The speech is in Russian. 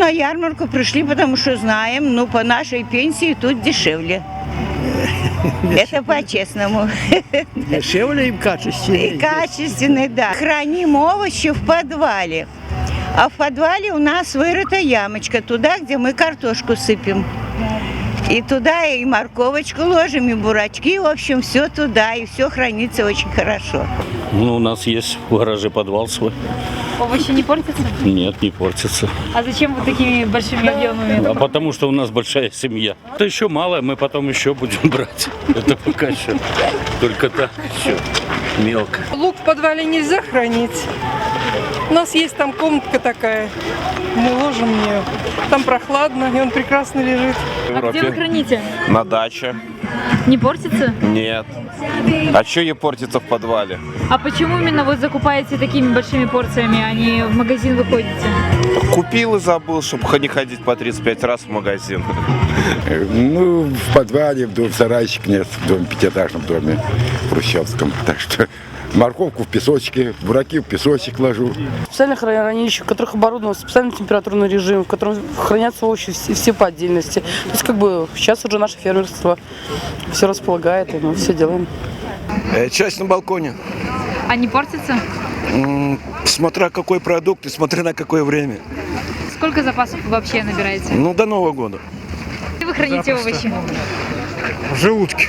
на ярмарку пришли, потому что знаем, ну, по нашей пенсии тут дешевле. Это по-честному. Дешевле и качественнее. И качественный, да. Храним овощи в подвале. А в подвале у нас вырыта ямочка, туда, где мы картошку сыпем. И туда и морковочку ложим, и бурачки, в общем, все туда, и все хранится очень хорошо. Ну, у нас есть в гараже подвал свой. Овощи не портятся? Нет, не портится. А зачем вы такими большими объемами? А потому что у нас большая семья. Это еще мало, мы потом еще будем брать. Это пока еще только так, еще мелко. Лук в подвале нельзя хранить. У нас есть там комнатка такая. Мы ложим в нее. Там прохладно, и он прекрасно лежит. А где вы храните? На даче. Не портится? Нет. А что ей портится в подвале? А почему именно вы закупаете такими большими порциями, а не в магазин выходите? Купил и забыл, чтобы не ходить по 35 раз в магазин. Ну, в подвале, в сарайчик нет, в доме, пятиэтажном доме, в Хрущевском. Так что морковку в песочке, бураки в песочек ложу. Специальных хранилищ, в которых оборудован специальный температурный режим, в котором хранятся овощи все по отдельности. То есть как бы сейчас уже наше фермерство все располагает, и мы все делаем. Часть на балконе. А не портится? Смотря какой продукт и смотря на какое время. Сколько запасов вы вообще набираете? Ну, до Нового года. Где вы храните овощи? В желудке.